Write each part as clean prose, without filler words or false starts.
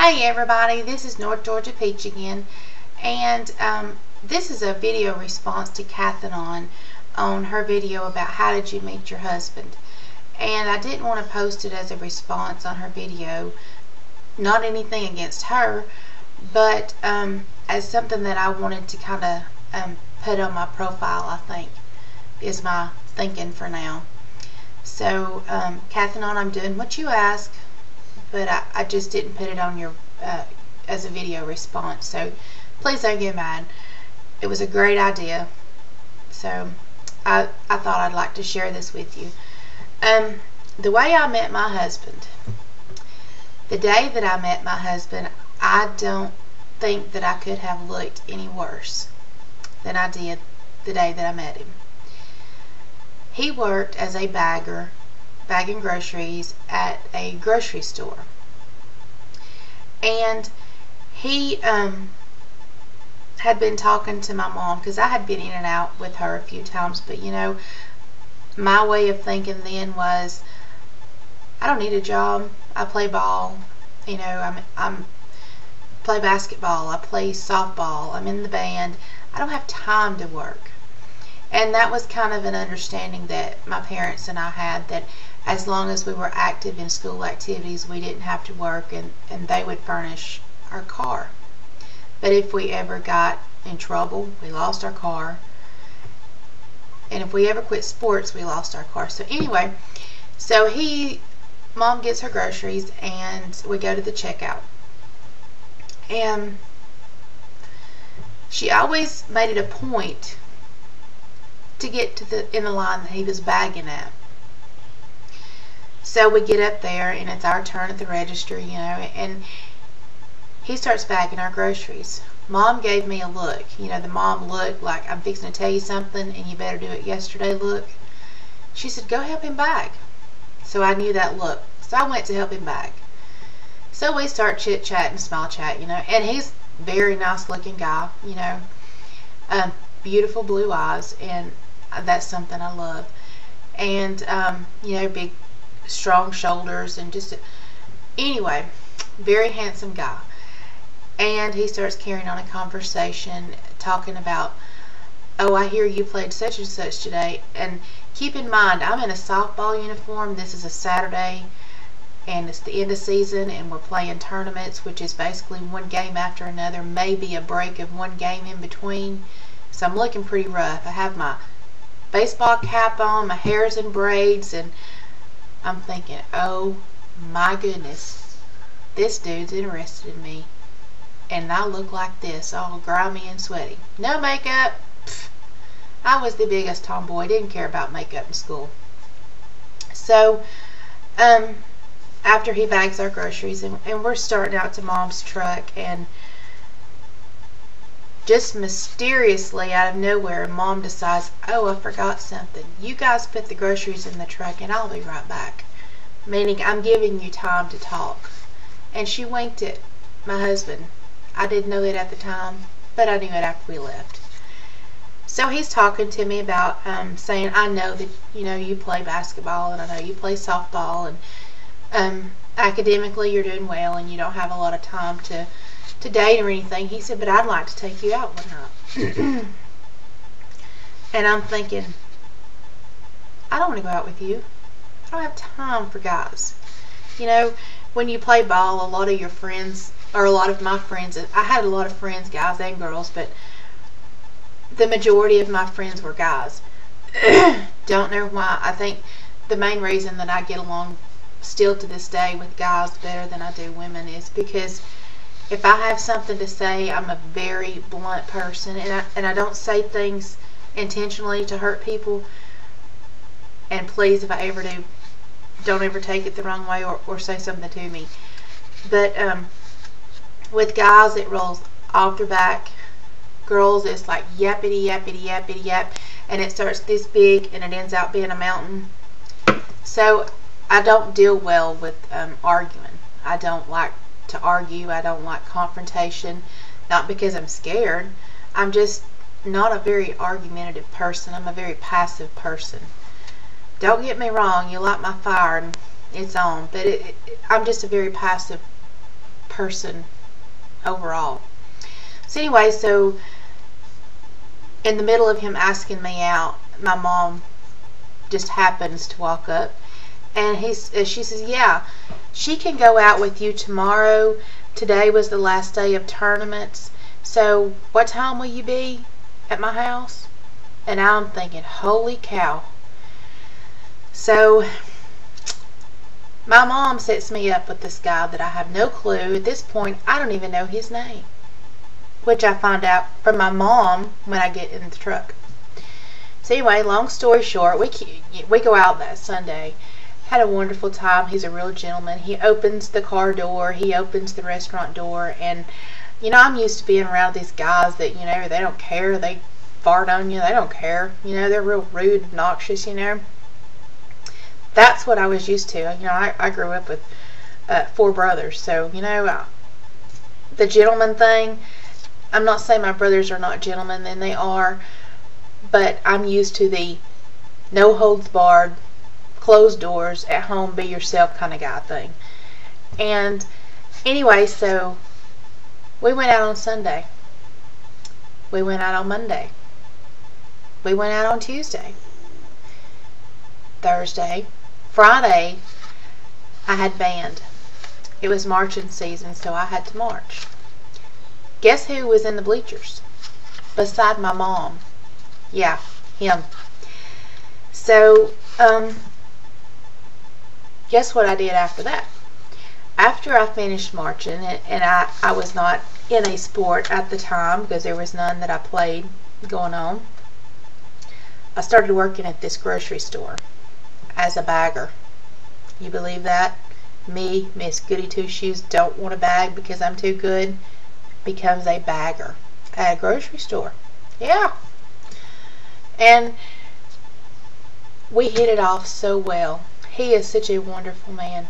Hey everybody, this is North Georgia Peach again, and this is a video response to Kathannon on her video about how did you meet your husband. And I didn't want to post it as a response on her video, not anything against her, but as something that I wanted to kind of put on my profile, I think, is my thinking for now. So, Kathannon, I'm doing what you ask, but I just didn't put it on your as a video response, so please don't get mad. It was a great idea, so I thought I'd like to share this with you. The way I met my husband, the day that I met my husband, I don't think that I could have looked any worse than I did the day that I met him. He worked as a bagger, bagging groceries at a grocery store, and he had been talking to my mom, because I had been in and out with her a few times, but you know, my way of thinking then was, I don't need a job. I play ball, you know, I'm play basketball, I play softball, I'm in the band, I don't have time to work. And that was kind of an understanding that my parents and I had, that as long as we were active in school activities, we didn't have to work, and they would furnish our car. But if we ever got in trouble, we lost our car. And if we ever quit sports, we lost our car. So anyway, so Mom gets her groceries, and we go to the checkout. And she always made it a point to get to in the line that he was bagging at. So we get up there, and it's our turn at the register, you know, and he starts bagging our groceries. Mom gave me a look, you know, the mom look like, I'm fixing to tell you something and you better do it yesterday look. She said, go help him bag. So I knew that look, so I went to help him bag. So we start chit chat and small chat, you know, and he's a very nice looking guy, you know, beautiful blue eyes, and that's something I love. And you know, big strong shoulders, and just anyway, very handsome guy. And he starts carrying on a conversation, talking about, oh, I hear you played such and such today. And keep in mind, I'm in a softball uniform. This is a Saturday, and it's the end of season, and we're playing tournaments, which is basically one game after another, maybe a break of one game in between. So I'm looking pretty rough. I have my baseball cap on, my hair's in braids, and I'm thinking, oh my goodness, this dude's interested in me. And I look like this, all grimy and sweaty. No makeup. Pfft. I was the biggest tomboy, didn't care about makeup in school. So, after he bags our groceries, and we're starting out to Mom's truck, and just mysteriously out of nowhere, Mom decides, oh, I forgot something. You guys put the groceries in the truck and I'll be right back. Meaning, I'm giving you time to talk. And she winked at my husband. I didn't know it at the time, but I knew it after we left. So he's talking to me about saying, I know that, you know, you play basketball, and I know you play softball, and academically you're doing well, and you don't have a lot of time to date or anything. He said, but I'd like to take you out one night. And I'm thinking, I don't want to go out with you. I don't have time for guys. You know, when you play ball, a lot of your friends, or a lot of my friends, I had a lot of friends, guys and girls, but the majority of my friends were guys. Don't know why. I think the main reason that I get along still to this day with guys better than I do women is because if I have something to say, I'm a very blunt person, and I don't say things intentionally to hurt people. And please, if I ever do, don't ever take it the wrong way, or say something to me. But with guys, it rolls off their back. Girls, it's like yappity yappity yappity yap, and it starts this big and it ends out being a mountain. So I don't deal well with arguing. I don't like to argue. I don't like confrontation, not because I'm scared. I'm just not a very argumentative person. I'm a very passive person. Don't get me wrong, you light my fire and it's on, but I'm just a very passive person overall. So anyway, so in the middle of him asking me out, my mom just happens to walk up, and she says, yeah, she can go out with you tomorrow. Today was the last day of tournaments, so what time will you be at my house? And I'm thinking, holy cow. So my mom sets me up with this guy that I have no clue. At this point, I don't even know his name, which I find out from my mom when I get in the truck. So anyway, long story short, we go out that Sunday. Had a wonderful time. He's a real gentleman. He opens the car door. He opens the restaurant door. And, you know, I'm used to being around these guys that, you know, they don't care. They fart on you. They don't care. You know, they're real rude, obnoxious, you know. That's what I was used to. You know, I grew up with 4 brothers. So, you know, the gentleman thing, I'm not saying my brothers are not gentlemen, and they are. But I'm used to the no holds barred, closed doors, at home, be yourself kind of guy thing. And anyway, so we went out on Sunday. We went out on Monday. We went out on Tuesday. Thursday. Friday, I had band. It was marching season, so I had to march. Guess who was in the bleachers? Beside my mom. Yeah, him. So, guess what I did after that? After I finished marching, and I was not in a sport at the time because there was none that I played going on, I started working at this grocery store as a bagger. You believe that? Me, Miss Goody Two Shoes, don't want a bag because I'm too good, becomes a bagger at a grocery store. Yeah. And we hit it off so well. He is such a wonderful man.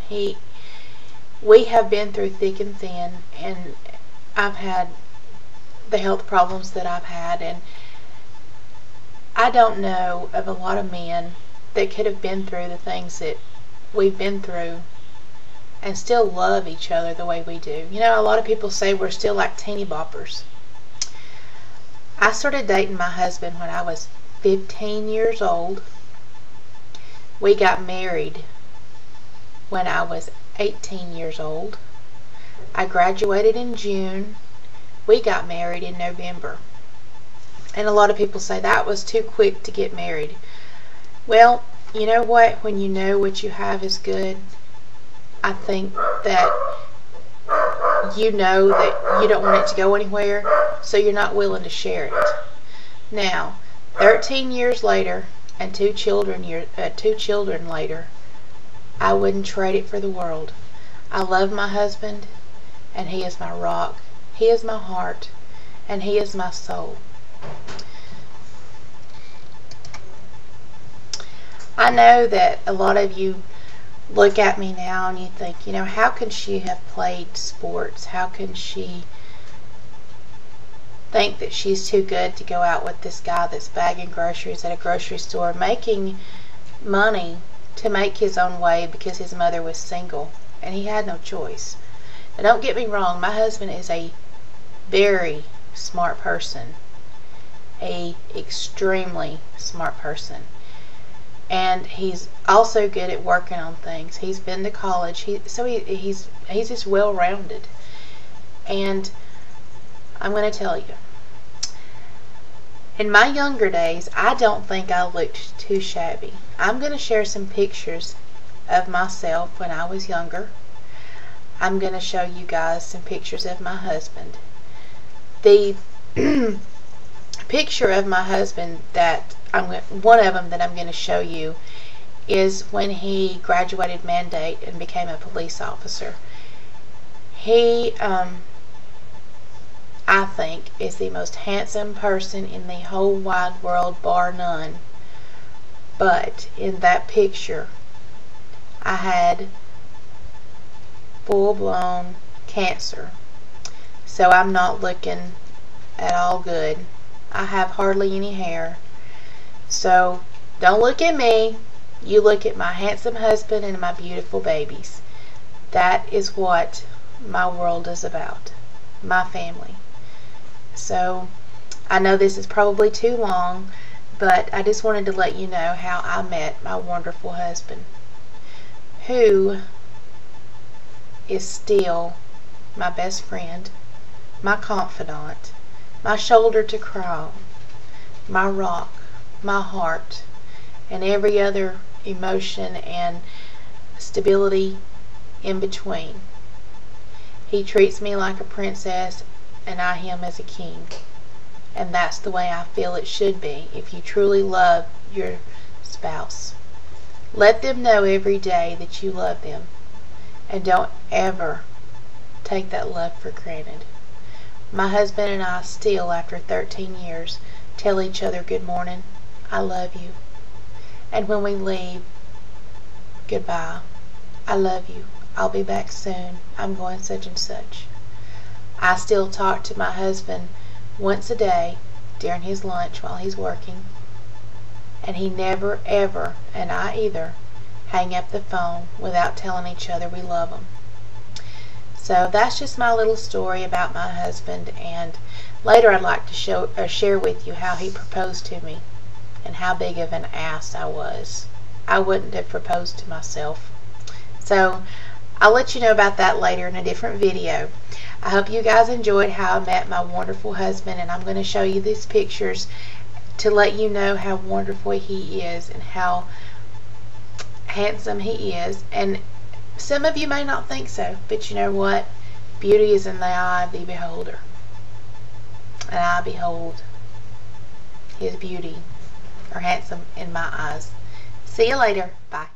We have been through thick and thin, and I've had the health problems that I've had, and I don't know of a lot of men that could have been through the things that we've been through and still love each other the way we do. You know, a lot of people say we're still like teeny boppers. I started dating my husband when I was 15 years old. We got married when I was 18 years old. I graduated in June. We got married in November. And a lot of people say that was too quick to get married. Well, you know what? When you know what you have is good, I think that you know that you don't want it to go anywhere, so you're not willing to share it. Now, 13 years later and two children later, I wouldn't trade it for the world. I love my husband, and he is my rock. He is my heart, and he is my soul. I know that a lot of you look at me now and you think, you know, how can she have played sports? How can she think that she's too good to go out with this guy that's bagging groceries at a grocery store, making money to make his own way because his mother was single and he had no choice. Now, don't get me wrong, my husband is a very smart person, a extremely smart person, and he's also good at working on things. He's been to college, he's just well-rounded. And I'm going to tell you, in my younger days, I don't think I looked too shabby. I'm going to share some pictures of myself when I was younger. I'm going to show you guys some pictures of my husband. The picture of my husband that one of them that I'm going to show you is when he graduated mandate and became a police officer. He, I think, is the most handsome person in the whole wide world, bar none. But in that picture, I had full-blown cancer. So I'm not looking at all good. I have hardly any hair. So don't look at me. You look at my handsome husband and my beautiful babies. That is what my world is about, my family. So I know this is probably too long, but I just wanted to let you know how I met my wonderful husband, who is still my best friend, my confidant, my shoulder to cry on, my rock, my heart, and every other emotion and stability in between. He treats me like a princess and I him as a king. And that's the way I feel it should be if you truly love your spouse. Let them know every day that you love them, and don't ever take that love for granted. My husband and I still, after 13 years, tell each other good morning, I love you. And when we leave, goodbye, I love you. I'll be back soon. I'm going such and such. I still talk to my husband once a day during his lunch while he's working. And he never, ever, and I either, hang up the phone without telling each other we love him. So that's just my little story about my husband, and later I'd like to share with you how he proposed to me and how big of an ass I was. I wouldn't have proposed to myself. So I'll let you know about that later in a different video. I hope you guys enjoyed how I met my wonderful husband, and I'm going to show you these pictures to let you know how wonderful he is and how handsome he is. And some of you may not think so, but you know what? Beauty is in the eye of the beholder. And I behold his beauty, or handsome in my eyes. See you later. Bye.